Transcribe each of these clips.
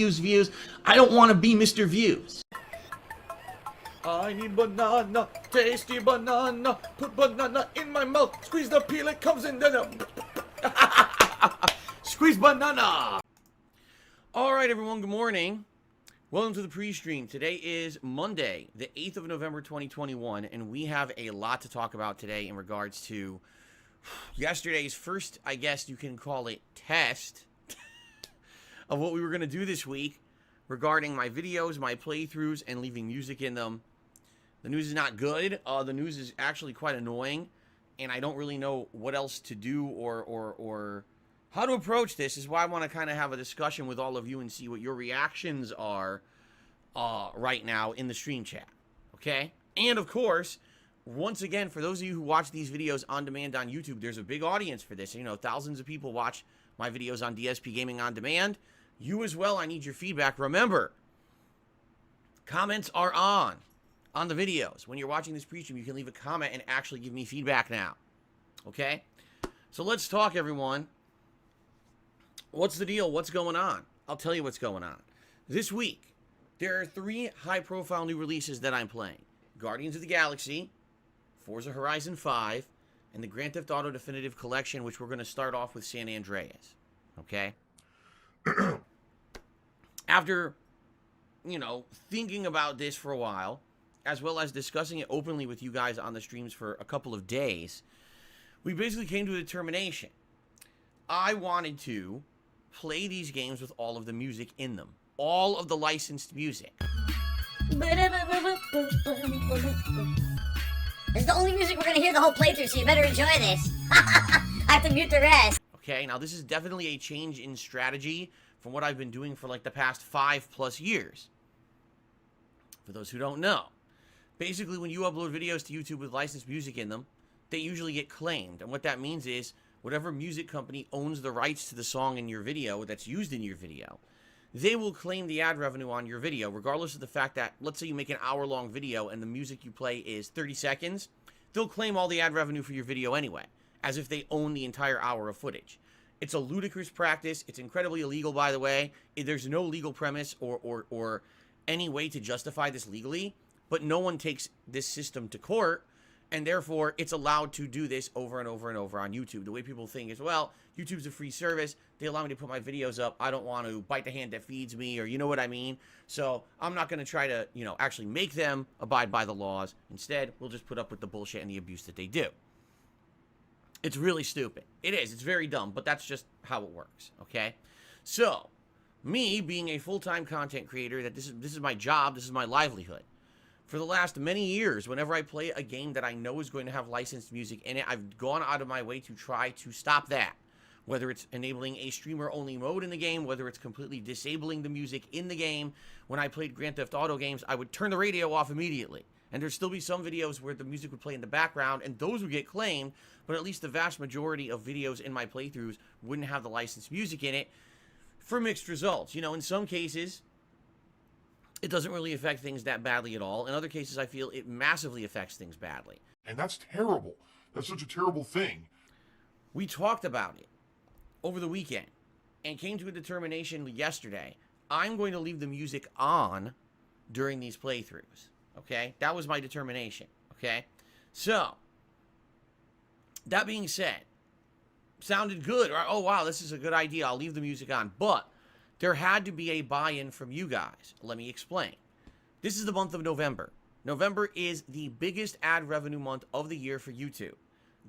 views. I don't want to be Mr. Views. I need banana, tasty banana, put banana in my mouth, squeeze the peel, it comes in, Squeeze banana! Alright everyone, good morning. Welcome to the pre-stream. Today is Monday, the 8th of November 2021, and we have a lot to talk about today in regards to yesterday's first, I guess you can call it, test of what we were going to do this week regarding my videos, my playthroughs, and leaving music in them. The news is not good. The news is actually quite annoying, and I don't really know what else to do or how to approach this. Is why I want to kind of have a discussion with all of you and see what your reactions are right now in the stream chat, okay? And, of course, once again, for those of you who watch these videos on demand on YouTube, there's a big audience for this. You know, thousands of people watch my videos on DSP Gaming on Demand. You as well, I need your feedback. Remember, comments are on the videos. When you're watching this pre-stream, you can leave a comment and actually give me feedback now. Okay? So let's talk, everyone. What's the deal? What's going on? I'll tell you what's going on. This week, there are 3 high-profile new releases that I'm playing. Guardians of the Galaxy, Forza Horizon 5, and the Grand Theft Auto Definitive Collection, which we're going to start off with San Andreas. Okay? After, you know, thinking about this for a while, as well as discussing it openly with you guys on the streams for a couple of days, we basically came to a determination. I wanted to play these games with all of the music in them. All of the licensed music. This is the only music we're going to hear the whole playthrough, so you better enjoy this. I have to mute the rest. Okay, now this is definitely a change in strategy from what I've been doing for like the past 5+ years. For those who don't know. Basically, when you upload videos to YouTube with licensed music in them, they usually get claimed. And what that means is, whatever music company owns the rights to the song in your video that's used in your video, they will claim the ad revenue on your video, regardless of the fact that, let's say you make an hour-long video and the music you play is 30 seconds, they'll claim all the ad revenue for your video anyway, as if they own the entire hour of footage. It's a ludicrous practice. It's incredibly illegal, by the way. There's no legal premise or any way to justify this legally. But no one takes this system to court, and therefore it's allowed to do this over and over and over on YouTube. The way people think is, well, YouTube's a free service. They allow me to put my videos up. I don't want to bite the hand that feeds me, or you know what I mean? So I'm not going to try to, you know, actually make them abide by the laws. Instead, we'll just put up with the bullshit and the abuse that they do. It's really stupid. It is. It's very dumb, but that's just how it works, okay? So, me being a full-time content creator, that this is my job, this is my livelihood. For the last many years, whenever I play a game that I know is going to have licensed music in it, I've gone out of my way to try to stop that. Whether it's enabling a streamer-only mode in the game, whether it's completely disabling the music in the game. When I played Grand Theft Auto games, I would turn the radio off immediately. And there'd still be some videos where the music would play in the background, and those would get claimed, but at least the vast majority of videos in my playthroughs wouldn't have the licensed music in it for mixed results. You know, in some cases, it doesn't really affect things that badly at all. In other cases, I feel it massively affects things badly. And that's terrible. That's such a terrible thing. We talked about it over the weekend and came to a determination yesterday. I'm going to leave the music on during these playthroughs. Okay? That was my determination. Okay? So, that being said, sounded good. Or, oh, wow, this is a good idea. I'll leave the music on. But there had to be a buy-in from you guys. Let me explain. This is the month of November. November is the biggest ad revenue month of the year for YouTube.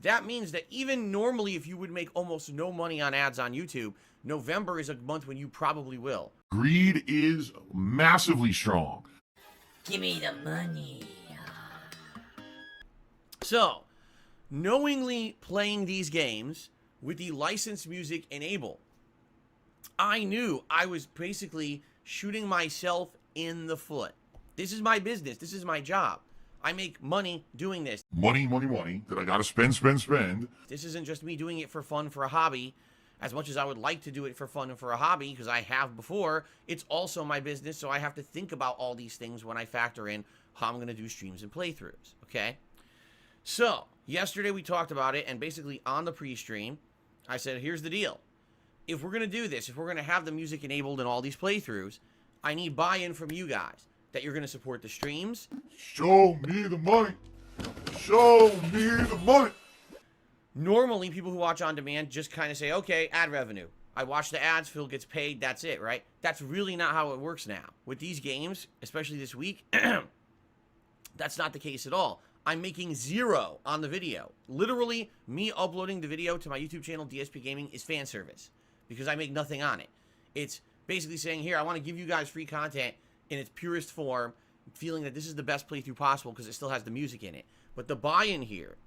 That means that even normally if you would make almost no money on ads on YouTube, November is a month when you probably will. Greed is massively strong. Give me the money. So, knowingly playing these games with the licensed music enabled, I knew I was basically shooting myself in the foot. This is my business. This is my job. I make money doing this. Money that I gotta spend. This isn't just me doing it for fun, for a hobby. As much as I would like to do it for fun and for a hobby, because I have before, it's also my business, so I have to think about all these things when I factor in how I'm going to do streams and playthroughs, okay? So, yesterday we talked about it, and basically on the pre-stream, I said, here's the deal. if we're going to do this, if we're going to have the music enabled in all these playthroughs, I need buy-in from you guys that you're going to support the streams. Show me the money. Show me the money. Normally, people who watch on demand just kind of say, okay, ad revenue. I watch the ads, Phil gets paid, that's it, right? That's really not how it works now. With these games, especially this week, that's not the case at all. I'm making zero on the video. Literally, me uploading the video to my YouTube channel, DSP Gaming, is fan service because I make nothing on it. It's basically saying, here, I want to give you guys free content in its purest form, feeling that this is the best playthrough possible because it still has the music in it. But the buy-in here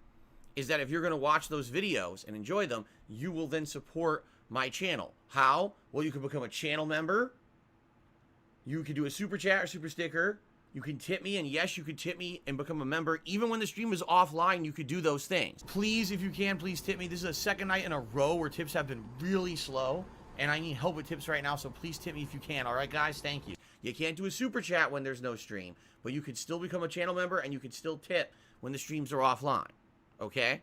is that if you're going to watch those videos and enjoy them, you will then support my channel. How? Well, you can become a channel member. You can do a super chat or super sticker. You can tip me, and yes, you could tip me and become a member. Even when the stream is offline, you could do those things. Please, if you can, please tip me. This is the second night in a row where tips have been really slow, and I need help with tips right now, so please tip me if you can. All right, guys? Thank you. You can't do a super chat when there's no stream, but you could still become a channel member, and you could still tip when the streams are offline, okay?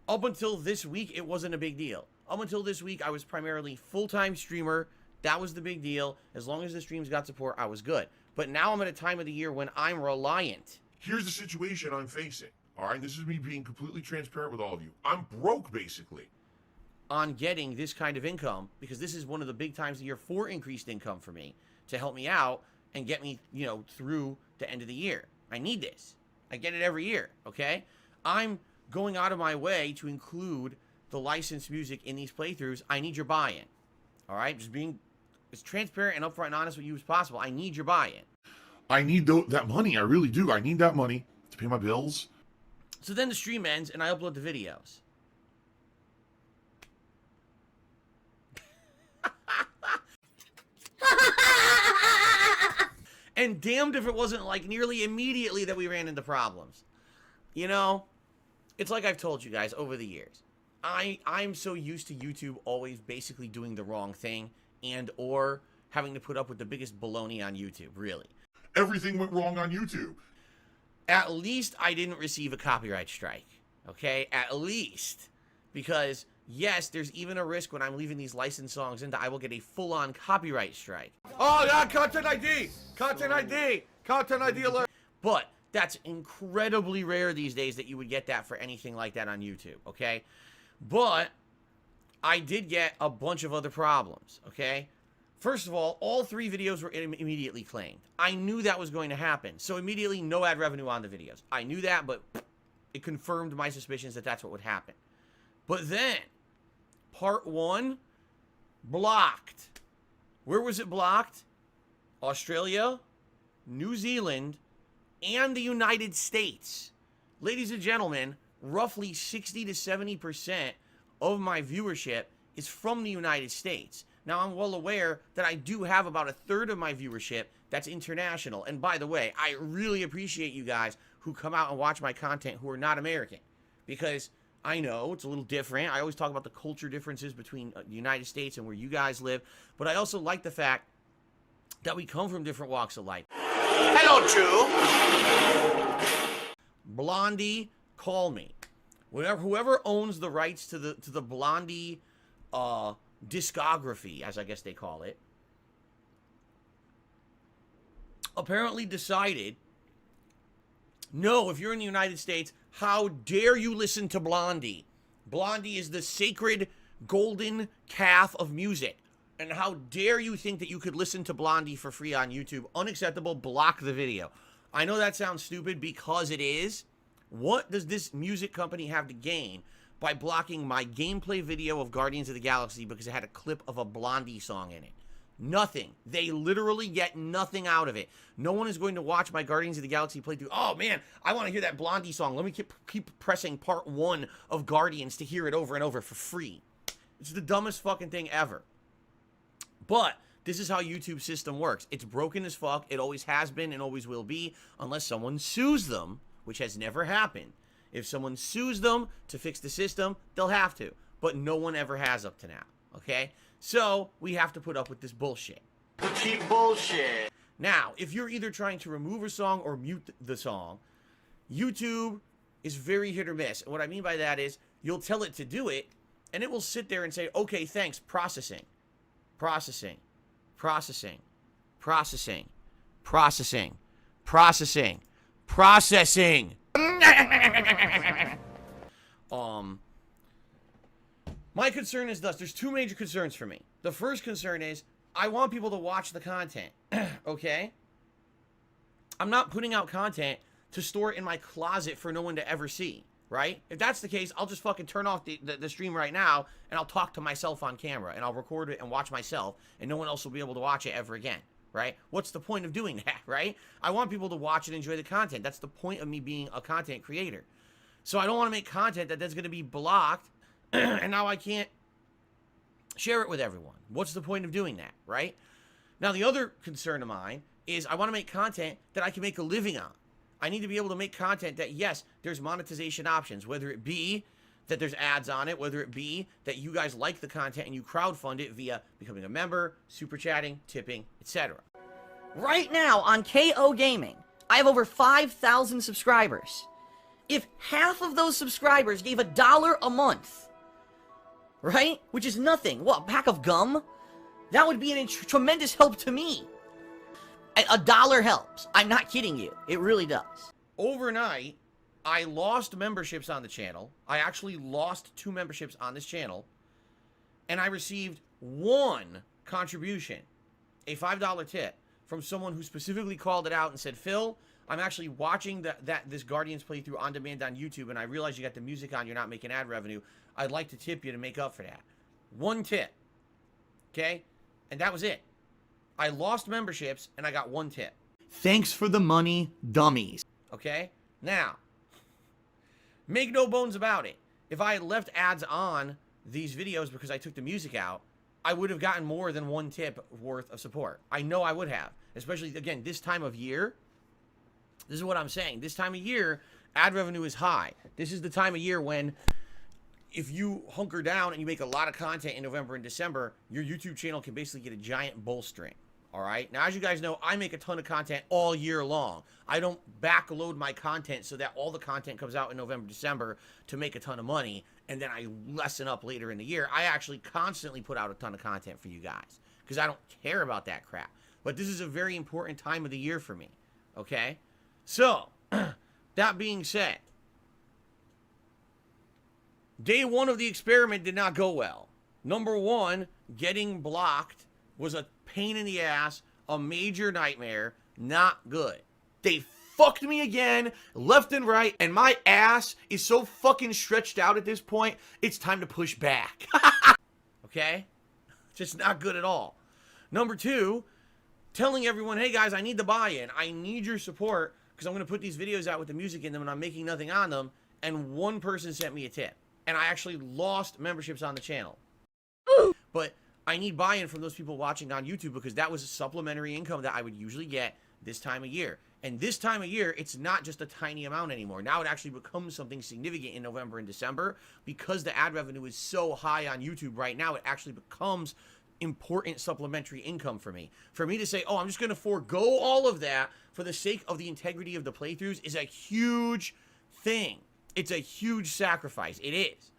Up until this week, it wasn't a big deal. Up until this week, I was primarily full-time streamer. That was the big deal. As long as the streams got support, I was good. But now I'm at a time of the year when I'm reliant. Here's the situation I'm facing. All right, this is me being completely transparent with all of you. I'm broke, basically. On getting this kind of income, because this is one of the big times of the year for increased income for me to help me out and get me, you know, through the end of the year. I need this. I get it every year, okay? I'm going out of my way to include the licensed music in these playthroughs. I need your buy-in, all right? Just being as transparent and upfront and honest with you as possible. I need your buy-in. I need that money. I really do. I need that money to pay my bills. So then the stream ends and I upload the videos. And damned if it wasn't like nearly immediately that we ran into problems. You know, it's like I've told you guys over the years. I'm so used to YouTube always basically doing the wrong thing and or having to put up with the biggest baloney on YouTube, really. Everything went wrong on YouTube. At least I didn't receive a copyright strike, okay? At least. Because, yes, there's even a risk when I'm leaving these licensed songs in that I will get a full-on copyright strike. Oh, yeah, content ID! Content ID! Content ID alert! But that's incredibly rare these days that you would get that for anything like that on YouTube, okay? But I did get a bunch of other problems, okay? First of all 3 videos were immediately claimed. I knew that was going to happen. So immediately, no ad revenue on the videos. I knew that, but it confirmed my suspicions that that's what would happen. But then, part 1, blocked. Where was it blocked? Australia, New Zealand, and the United States. Ladies and gentlemen, roughly 60 to 70% of my viewership is from the United States. Now, I'm well aware that I do have about 1/3 of my viewership that's international. And by the way, I really appreciate you guys who come out and watch my content who are not American. Because I know it's a little different. I always talk about the culture differences between the United States and where you guys live. But I also like the fact that we come from different walks of life. Hello, Drew. Blondie, call me. Whoever owns the rights to the Blondie discography, as I guess they call it, apparently decided, no, if you're in the United States, how dare you listen to Blondie? Blondie is the sacred golden calf of music. And how dare you think that you could listen to Blondie for free on YouTube? Unacceptable, block the video. I know that sounds stupid because it is. What does this music company have to gain by blocking my gameplay video of Guardians of the Galaxy because it had a clip of a Blondie song in it? Nothing. They literally get nothing out of it. No one is going to watch my Guardians of the Galaxy playthrough. Oh man, I want to hear that Blondie song. Let me keep pressing part 1 of Guardians to hear it over and over for free. It's the dumbest fucking thing ever. But this is how YouTube's system works. It's broken as fuck. It always has been and always will be unless someone sues them, which has never happened. If someone sues them to fix the system, they'll have to. But no one ever has up to now, okay? So we have to put up with this bullshit. Cheap bullshit. Now, if you're either trying to remove a song or mute the song, YouTube is very hit or miss. And what I mean by that is you'll tell it to do it, and it will sit there and say, okay, thanks, processing, processing, processing, processing, processing, processing, processing. My concern is thus, there's two major concerns for me. The first concern is, I want people to watch the content, okay? I'm not putting out content to store it in my closet for no one to ever see, right? If that's the case, I'll just fucking turn off the stream right now, and I'll talk to myself on camera, and I'll record it and watch myself, and no one else will be able to watch it ever again, right? What's the point of doing that, right? I want people to watch and enjoy the content. That's the point of me being a content creator. So I don't want to make content that's going to be blocked, and now I can't share it with everyone. What's the point of doing that, right? Now, the other concern of mine is I want to make content that I can make a living on. I need to be able to make content that, yes, there's monetization options, whether it be that there's ads on it, whether it be that you guys like the content and you crowdfund it via becoming a member, super chatting, tipping, etc. Right now on KO Gaming, I have over 5,000 subscribers. If half of those subscribers gave $1 a month, right? Which is nothing. What, a pack of gum? That would be a tremendous help to me. $1 helps. I'm not kidding you. It really does. Overnight, I lost memberships on the channel. I actually lost 2 memberships on this channel. And I received 1 contribution, a $5 tip, from someone who specifically called it out and said, Phil, I'm actually watching this Guardians playthrough on demand on YouTube, and I realize you got the music on, you're not making ad revenue. I'd like to tip you to make up for that. 1 tip. Okay? And that was it. I lost memberships, and I got 1 tip. Thanks for the money, dummies. Okay? Now, make no bones about it. If I had left ads on these videos because I took the music out, I would have gotten more than 1 tip worth of support. I know I would have. Especially, again, this time of year. This is what I'm saying. This time of year, ad revenue is high. This is the time of year when, if you hunker down and you make a lot of content in November and December, your YouTube channel can basically get a giant bolstering. All right. Now, as you guys know, I make a ton of content all year long. I don't backload my content so that all the content comes out in November, December to make a ton of money, and then I lessen up later in the year. I actually constantly put out a ton of content for you guys because I don't care about that crap. But this is a very important time of the year for me. Okay. So, that being said, day 1 of the experiment did not go well. Number 1, getting blocked was a pain in the ass, a major nightmare, not good. They fucked me again, left and right, and my ass is so fucking stretched out at this point, it's time to push back. Okay? Just not good at all. Number 2, telling everyone, hey guys, I need the buy-in. I need your support because I'm going to put these videos out with the music in them and I'm making nothing on them. And 1 person sent me a tip. And I actually lost memberships on the channel. But I need buy-in from those people watching on YouTube because that was a supplementary income that I would usually get this time of year. And this time of year, it's not just a tiny amount anymore. Now it actually becomes something significant in November and December because the ad revenue is so high on YouTube right now. It actually becomes important supplementary income for me. For me to say, oh, I'm just going to forego all of that for the sake of the integrity of the playthroughs is a huge thing. It's a huge sacrifice. It is.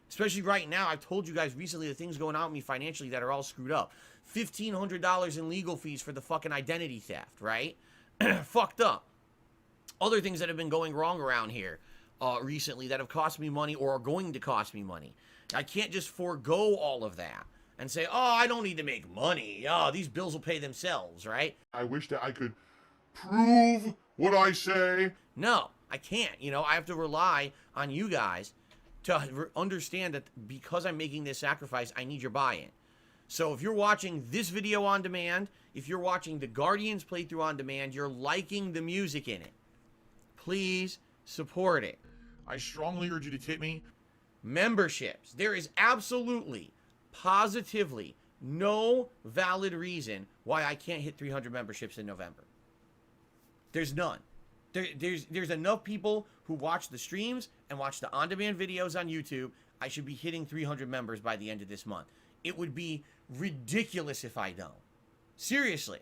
Especially right now, I've told you guys recently the things going on with me financially that are all screwed up. $1,500 in legal fees for the fucking identity theft, right? Fucked up. Other things that have been going wrong around here recently that have cost me money or are going to cost me money. I can't just forego all of that and say, oh, I don't need to make money. Oh, these bills will pay themselves, right? I wish that I could prove what I say. No, I can't. You know, I have to rely on you guys to understand that because I'm making this sacrifice, I need your buy-in. So if you're watching this video on demand, if you're watching the Guardians playthrough on demand, you're liking the music in it, please support it. I strongly urge you to tip me. Memberships. There is absolutely, positively, no valid reason why I can't hit 300 memberships in November. There's none. There's enough people who watch the streams and watch the on-demand videos on YouTube. I should be hitting 300 members by the end of this month. It would be ridiculous if I don't. Seriously.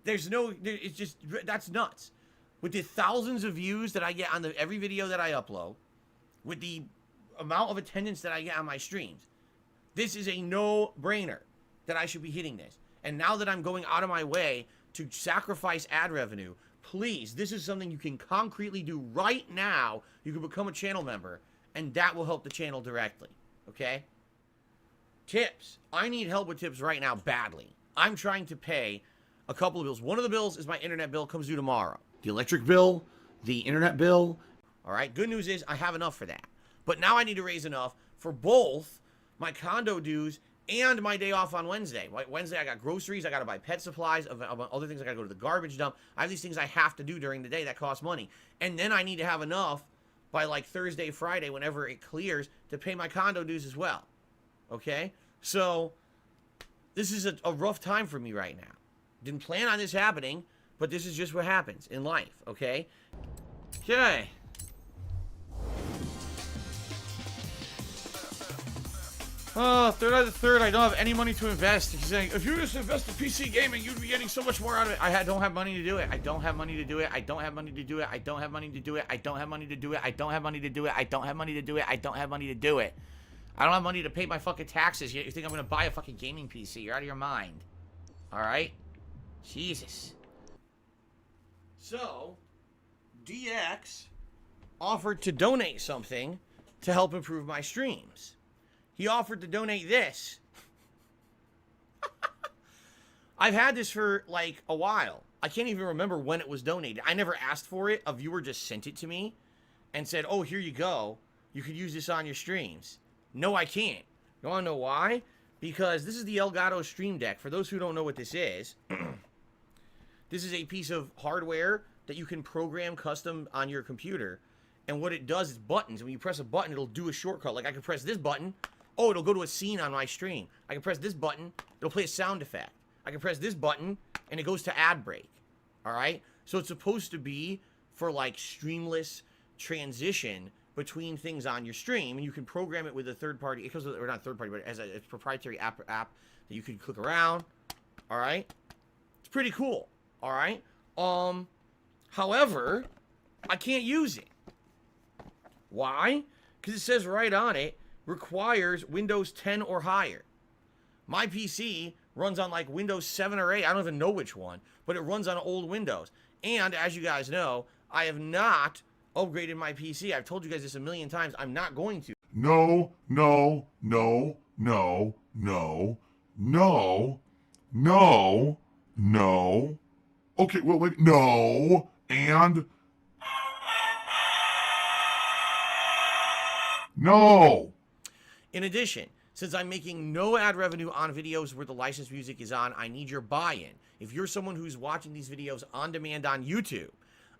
It's just, that's nuts. With the thousands of views that I get on every video that I upload, with the amount of attendance that I get on my streams, This is a no-brainer that I should be hitting this. And now that I'm going out of my way to sacrifice ad revenue, please, this is something you can concretely do right now. You can become a channel member, and that will help the channel directly, okay? Tips. I need help with tips right now badly. I'm trying to pay a couple of bills. One of the bills is my internet bill, comes due tomorrow. The electric bill, the internet bill. All right, good news is I have enough for that. But now I need to raise enough for both my condo dues and my day off on Wednesday. Wednesday, I got groceries, I got to buy pet supplies, other things, I got to go to the garbage dump. I have these things I have to do during the day that cost money. And then I need to have enough by like Thursday, Friday, whenever it clears, to pay my condo dues as well. Okay? So, this is a rough time for me right now. Didn't plan on this happening, but this is just what happens in life, okay? Okay. Third out of the third, I don't have any money to invest. He's saying, if you just invest in PC gaming, you'd be getting so much more out of it. I don't have money to do it. I don't have money to do it. I don't have money to do it. I don't have money to do it. I don't have money to do it. I don't have money to do it. I don't have money to do it. I don't have money to do it. I don't have money to pay my fucking taxes yet. You think I'm gonna buy a fucking gaming PC? You're out of your mind. Alright? Jesus. So, DX offered to donate something to help improve my streams. He offered to donate this. I've had this for like a while. I can't even remember when it was donated. I never asked for it. A viewer just sent it to me and said, oh, here you go. You could use this on your streams. No, I can't. You want to know why? Because this is the Elgato Stream Deck. For those who don't know what this is, this is a piece of hardware that you can program custom on your computer. And what it does is buttons. When you press a button, it'll do a shortcut. Like I can press this button. Oh, it'll go to a scene on my stream. I can press this button. It'll play a sound effect. I can press this button, and it goes to ad break. All right? So it's supposed to be for, like, streamless transition between things on your stream, and you can program it with a third party. It goes with, or not third party, but as a proprietary app that you can click around. All right? It's pretty cool. All right? However, I can't use it. Why? Because it says right on it, requires Windows 10 or higher. My PC runs on like Windows 7 or 8. I don't even know which one, but it runs on old Windows. And as you guys know, I have not upgraded my PC. I've told you guys this a million times. I'm not going to. No, no, no, no, no, no, no, no. Okay, well, wait, no, and no. In addition, since I'm making no ad revenue on videos where the licensed music is on, I need your buy-in. If you're someone who's watching these videos on demand on YouTube,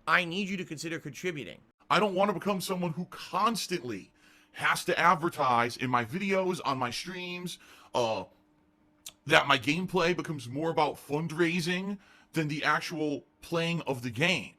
I need you to consider contributing. I don't want to become someone who constantly has to advertise in my videos, on my streams, that my gameplay becomes more about fundraising than the actual playing of the game.